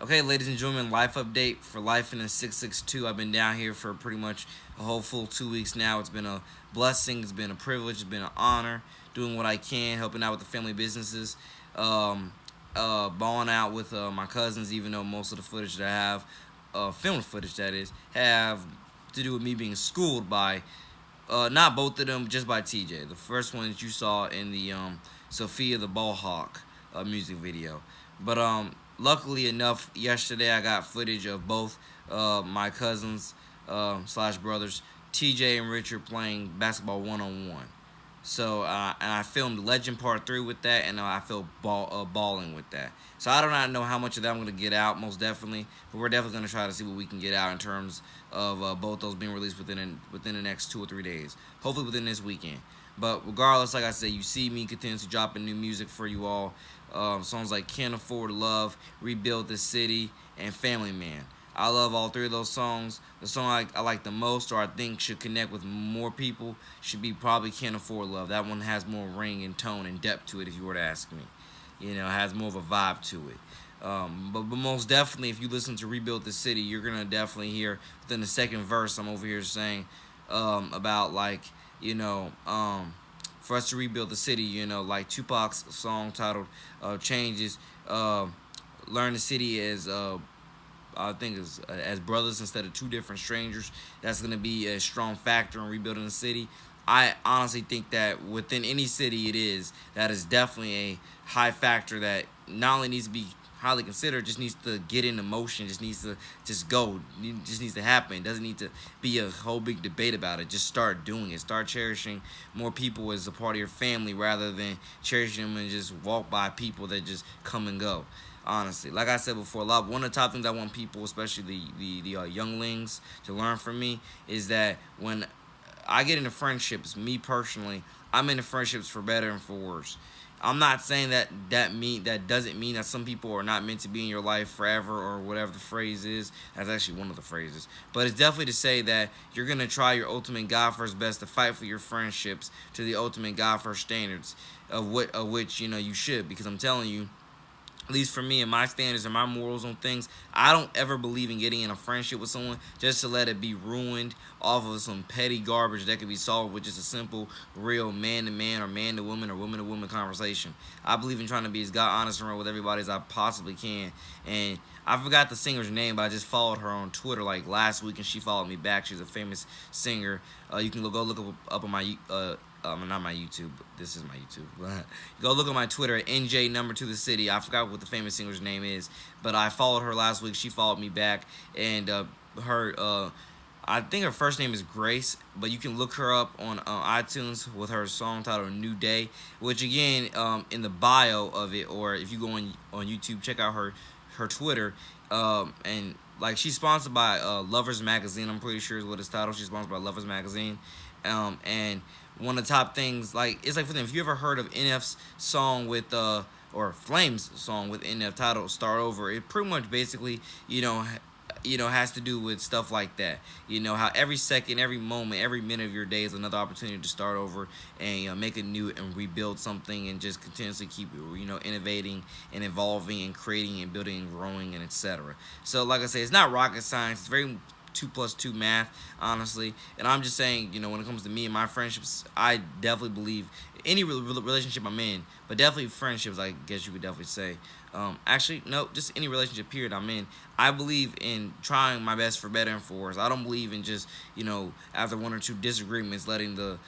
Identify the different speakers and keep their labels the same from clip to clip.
Speaker 1: Okay, ladies and gentlemen, life update for Life in the 662. I've been down here for pretty much a whole full 2 weeks now. It's been a blessing, it's been a privilege, it's been an honor doing what I can, helping out with the family businesses, um, balling out with my cousins, even though most of the footage that I have, film footage that is, have to do with me being schooled by, not both of them, just by TJ. The first one that you saw in the Sophia the Ball Hawk music video. But luckily enough, yesterday I got footage of both my cousins slash brothers, TJ and Richard, playing basketball 1-on-1. So and I filmed Legend Part 3 with that, and I feel balling with that. So I do not know how much of that I'm gonna get out, most definitely, but we're definitely gonna try to see what we can get out in terms of both those being released within the next 2 or 3 days, hopefully within this weekend. But regardless, like I said, you see me continuously dropping new music for you all. Songs like Can't Afford Love, Rebuild the City, and Family Man. I love all three of those songs. The song I like the most, or I think should connect with more people, should be probably Can't Afford Love. That one has more ring and tone and depth to it, if you were to ask me. You know, it has more of a vibe to it. But most definitely, if you listen to Rebuild the City, you're going to definitely hear within the second verse, I'm over here saying about, like, you know, for us to rebuild the city, you know, like Tupac's song titled Changes, Learn the City as I think as brothers instead of two different strangers. That's going to be a strong factor in rebuilding the city. I honestly think that within any city that is definitely a high factor that not only needs to be highly considered, just needs to get into motion, just needs to just go, it just needs to happen. It doesn't need to be a whole big debate about it. Just start doing it. Start cherishing more people as a part of your family rather than cherishing them and just walk by people that just come and go. Honestly, like I said before, one of the top things I want people, especially the younglings, to learn from me is that when I get into friendships, me personally, I'm into friendships for better and for worse. I'm not saying that doesn't mean that some people are not meant to be in your life forever or whatever the phrase is. That's actually one of the phrases. But it's definitely to say that you're gonna try your ultimate God first best to fight for your friendships to the ultimate God first standards of which you should, because I'm telling you, at least for me and my standards and my morals on things, I don't ever believe in getting in a friendship with someone just to let it be ruined off of some petty garbage that could be solved with just a simple, real man-to-man or man-to-woman or woman-to-woman conversation. I believe in trying to be as God honest and real with everybody as I possibly can. And I forgot the singer's name, but I just followed her on Twitter like last week, and she followed me back. She's a famous singer. You can go look up on my not my YouTube. This is my YouTube. Go look at my Twitter at NJ number to the city. I forgot what the famous singer's name is, but I followed her last week. She followed me back, and her I think her first name is Grace, but you can look her up on iTunes with her song titled "New Day," which again, in the bio of it, or if you go on YouTube, check out her Twitter, and like she's sponsored by Lovers Magazine. I'm pretty sure is what it's titled. She's sponsored by Lovers Magazine, and one of the top things, like, it's like for them, if you ever heard of NF's song with or Flame's song with NF titled "Start Over," it pretty much basically has to do with stuff like that. How every second, every moment, every minute of your day is another opportunity to start over and make it new and rebuild something and just continuously keep innovating and evolving and creating and building and growing and etc. So like I say, it's not rocket science. It's very 2 plus 2 math, honestly. And I'm just saying, when it comes to me and my friendships, I definitely believe any relationship I'm in, but definitely friendships, I guess you could definitely say. Actually, no, just any relationship period I'm in. I believe in trying my best for better and for worse. I don't believe in just, after 1 or 2 disagreements, letting the,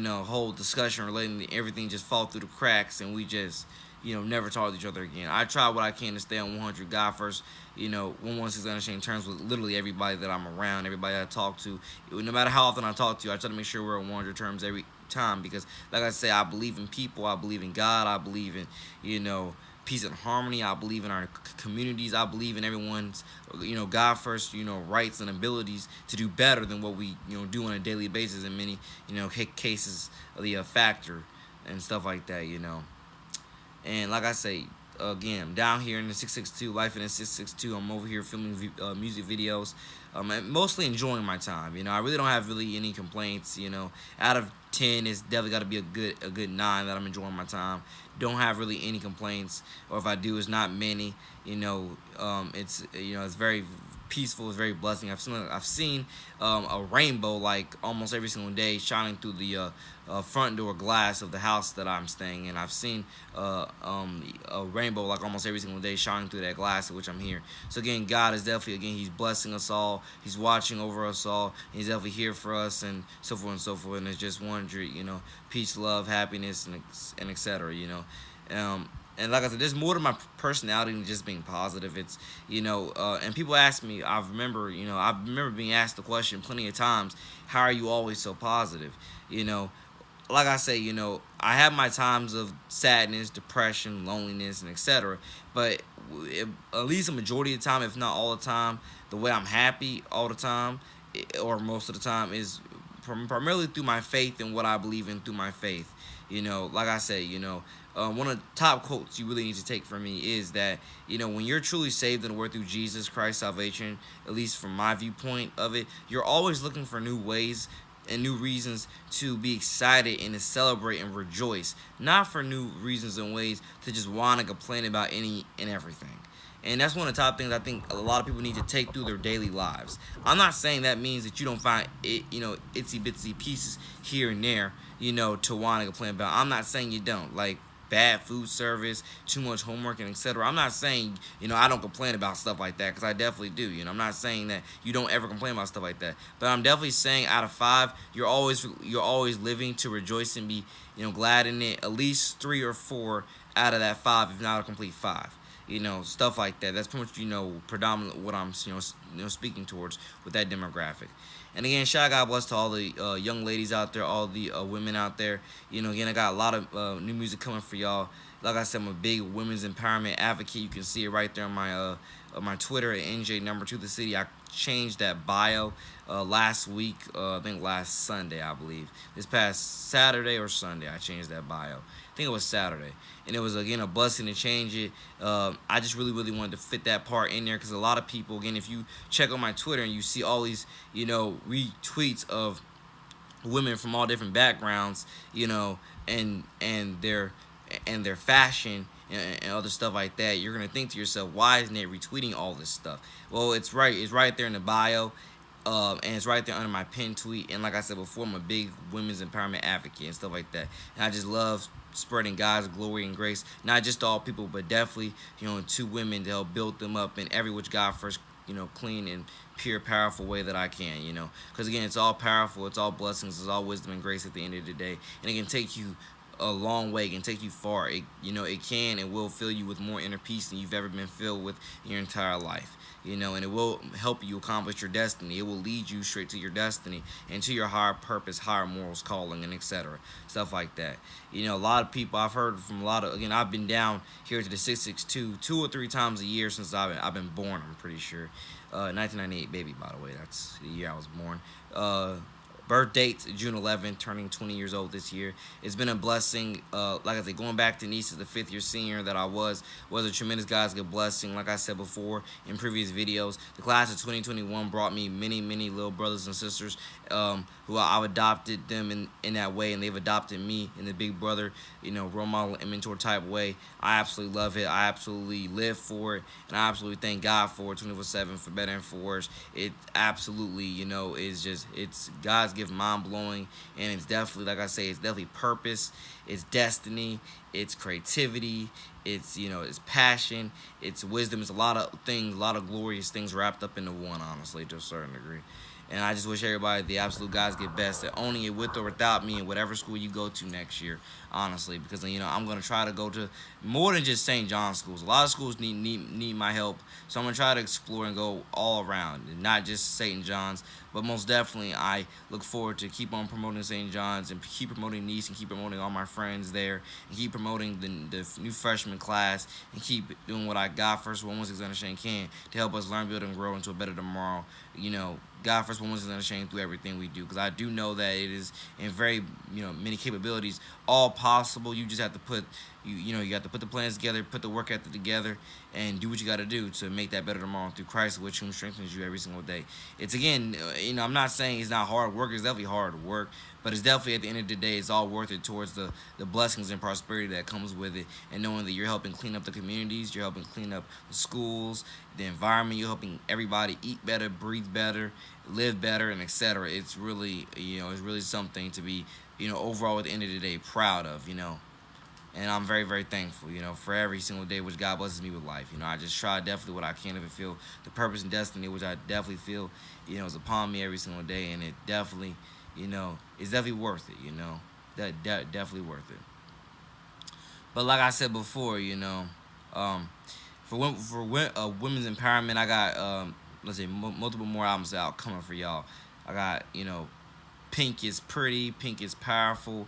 Speaker 1: whole discussion or letting everything just fall through the cracks and we just, never talk to each other again. I try what I can to stay on 100 God first, 116 unashamed terms with literally everybody that I'm around, everybody I talk to. No matter how often I talk to you, I try to make sure we're on 100 terms every time because, like I say, I believe in people, I believe in God, I believe in, peace and harmony. I believe in our communities. I believe in everyone's, God first, rights and abilities to do better than what we, do on a daily basis in many, cases of the factor and stuff like that. And like I say, again, I'm down here in the 662, life in the 662. I'm over here filming music videos. I'm mostly enjoying my time. I really don't have really any complaints. Out of 10, it's definitely got to be a good 9 that I'm enjoying my time. Don't have really any complaints, or if I do, it's not many. It's very peaceful. It's very blessing. I've seen a rainbow like almost every single day shining through the front door glass of the house that I'm staying in. I've seen a rainbow like almost every single day shining through that glass of which I'm here. So again, God is definitely, again, He's blessing us all. He's watching over us all. He's definitely here for us, and so forth and so forth. And it's just wondering, peace, love, happiness, and etc. And like I said, there's more to my personality than just being positive. It's and people ask me. I remember being asked the question plenty of times. How are you always so positive? Like I say, I have my times of sadness, depression, loneliness, and etc. But at least a majority of the time, if not all the time, the way I'm happy all the time, or most of the time, is primarily through my faith and what I believe in through my faith. Like I say, one of the top quotes you really need to take from me is that, when you're truly saved and work through Jesus Christ's salvation, at least from my viewpoint of it, you're always looking for new ways and new reasons to be excited and to celebrate and rejoice, not for new reasons and ways to just want to complain about any and everything. And that's one of the top things I think a lot of people need to take through their daily lives. I'm not saying that means that you don't find it, itsy bitsy pieces here and there, to want to complain about. I'm not saying you don't. Like bad food service, too much homework, and etc. I'm not saying, I don't complain about stuff like that, because I definitely do. I'm not saying that you don't ever complain about stuff like that. But I'm definitely saying out of 5, you're always living to rejoice and be, glad in it. At least 3 or 4 out of that 5, if not a complete 5. Stuff like that. That's pretty much, predominant what I'm, speaking towards with that demographic. And again, shout out, God bless to all the young ladies out there, all the women out there. Again, I got a lot of new music coming for y'all. Like I said, I'm a big women's empowerment advocate. You can see it right there on my Twitter at NJ2 the city. I changed that bio last week. I think last Sunday, I believe. This past Saturday or Sunday, I changed that bio. I think it was Saturday. And it was, again, a blessing to change it. I just really, really wanted to fit that part in there, because a lot of people, again, if you check on my Twitter and you see all these, retweets of women from all different backgrounds, and their fashion and other stuff like that, you're gonna think to yourself, why isn't it retweeting all this stuff? Well, it's right there in the bio. And it's right there under my pinned tweet. And like I said before, I'm a big women's empowerment advocate and stuff like that. And I just love spreading God's glory and grace, not just to all people, but definitely, to women, to help build them up in every which God first, clean and pure, powerful way that I can, Because again, it's all powerful, it's all blessings, it's all wisdom and grace at the end of the day. And it can take you a long way, it can take you far. It can and will fill you with more inner peace than you've ever been filled with in your entire life. And it will help you accomplish your destiny. It will lead you straight to your destiny and to your higher purpose, higher morals, calling, and etc. Stuff like that. A lot of people, I've heard from a lot of, again, I've been down here to the 662 2 or 3 times a year since I've been born, I'm pretty sure. 1998 baby, by the way. That's the year I was born. Birth date, June 11th, turning 20 years old this year. It's been a blessing. Like I said, going back to Nice as the 5th year senior that I was a tremendous God's good blessing. Like I said before in previous videos, the class of 2021 brought me many, many little brothers and sisters who I've adopted them in that way, and they've adopted me in the big brother, role model and mentor type way. I absolutely love it. I absolutely live for it, and I absolutely thank God for it 24/7, for better and for worse. It absolutely, is just, it's God's gift, mind-blowing, and it's definitely, like I say, it's definitely purpose, it's destiny, it's creativity, it's, it's passion, it's wisdom, it's a lot of things, a lot of glorious things wrapped up into one, honestly, to a certain degree. And I just wish everybody the absolute God's get best at owning it with or without me in whatever school you go to next year, honestly, because I'm going to try to go to more than just St. John's schools. A lot of schools need my help, so I'm going to try to explore and go all around, and not just St. John's, but most definitely I look forward to keep on promoting St. John's and keep promoting Nice and keep promoting all my friends there and keep promoting the new freshman class and keep doing what I got first 116 Unashamed can to help us learn, build, and grow into a better tomorrow. God first 116 Unashamed through everything we do, because I do know that it is in very many capabilities all possible. You just have to put You got to put the plans together, put the work ethic together, and do what you got to do to make that better tomorrow through Christ, which whom strengthens you every single day. It's again, I'm not saying it's not hard work. It's definitely hard work, but it's definitely at the end of the day, it's all worth it towards the blessings and prosperity that comes with it, and knowing that you're helping clean up the communities, you're helping clean up the schools, the environment, you're helping everybody eat better, breathe better, live better, and etc. It's really, it's really something to be, overall at the end of the day proud of, and I'm very, very thankful, for every single day which God blesses me with life. I just try definitely what I can to fulfill the purpose and destiny which I definitely feel, is upon me every single day, and it definitely, it's definitely worth it, definitely worth it. But like I said before, women's empowerment, I got let's say multiple more albums out coming for y'all. I got Pink is Pretty, Pink is Powerful,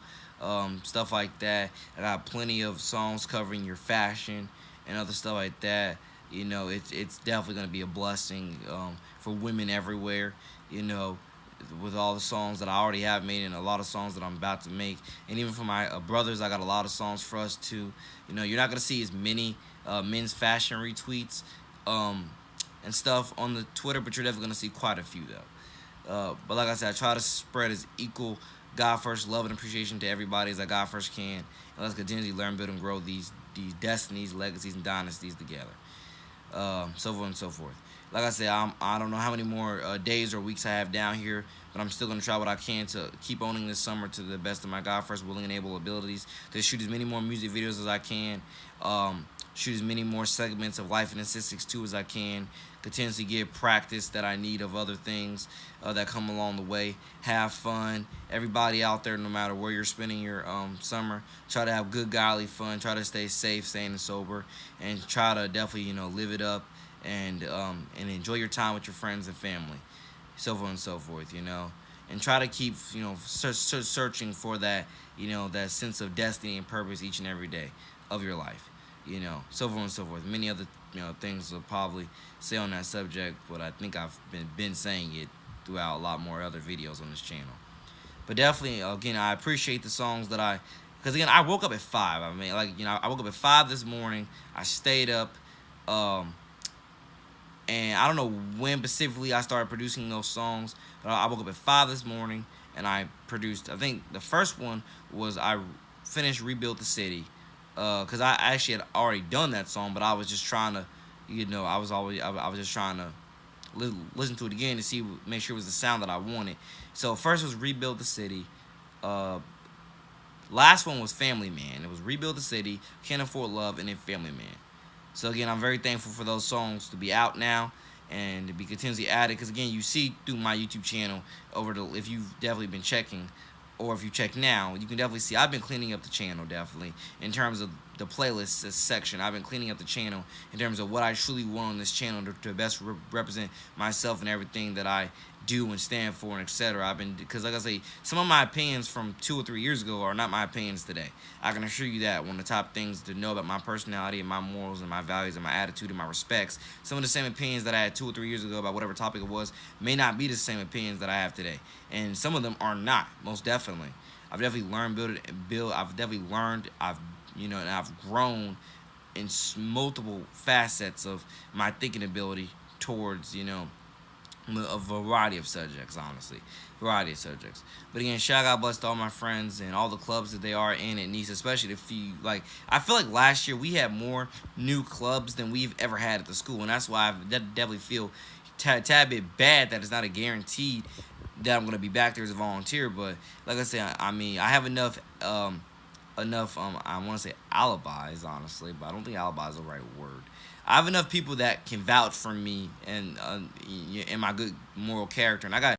Speaker 1: stuff like that. I got plenty of songs covering your fashion and other stuff like that. It's definitely gonna be a blessing for women everywhere. You know, with all the songs that I already have made and a lot of songs that I'm about to make, and even for my brothers, I got a lot of songs for us too. You're not gonna see as many men's fashion retweets and stuff on the Twitter, but you're definitely gonna see quite a few though. But like I said, I try to spread as equal God first love and appreciation to everybody as I God first can. And let's continually learn, build, and grow these destinies, legacies, and dynasties together. So forth and so forth. Like I said, I don't know how many more days or weeks I have down here, but I'm still going to try what I can to keep owning this summer to the best of my God first willing and able abilities, to shoot as many more music videos as I can, shoot as many more segments of Life in the 662 as I can, continuously get practice that I need of other things that come along the way. Have fun. Everybody out there, no matter where you're spending your summer, try to have good, godly fun. Try to stay safe, staying sober, and try to definitely, live it up and enjoy your time with your friends and family, so forth and so forth, and try to keep, searching for that, that sense of destiny and purpose each and every day of your life, so forth and so forth. Many other, things will probably say on that subject, but I think I've been saying it throughout a lot more other videos on this channel. But definitely, again, I appreciate the songs that because again, I woke up at 5. I mean, I woke up at 5 this morning. I stayed up, and I don't know when specifically I started producing those songs, but I woke up at 5 this morning, and I produced, I think the first one was I finished Rebuild the City, because I actually had already done that song, but I was just trying to, I was just trying to listen to it again to make sure it was the sound that I wanted. So first was Rebuild the City. Last one was Family Man. It was Rebuild the City, Can't Afford Love, and then Family Man. So again, I'm very thankful for those songs to be out now and to be continuously added. Because again, you see through my YouTube channel if you've definitely been checking, or if you check now, you can definitely see I've been cleaning up the channel definitely in terms of the playlists section. I've been cleaning up the channel in terms of what I truly want on this channel to best represent myself and everything that I do and stand for and etc. Because like I say, some of my opinions from 2 or 3 years ago are not my opinions today. I can assure you that. One of the top things to know about my personality and my morals and my values and my attitude and my respects, some of the same opinions that I had 2 or 3 years ago about whatever topic it was may not be the same opinions that I have today, and some of them are not, most definitely. I've definitely learned, I've definitely learned, and I've grown in multiple facets of my thinking ability towards, a variety of subjects, honestly. Variety of subjects. But again, shout out, bless to all my friends and all the clubs that they are in at Nice, especially the few. I feel like last year we had more new clubs than we've ever had at the school, and that's why I definitely feel tad bit bad that it's not a guaranteed that I'm going to be back there as a volunteer. But like I said, I mean, I have enough I want to say alibis, honestly, but I don't think alibi is the right word. I have enough people that can vouch for me and my good moral character, and I got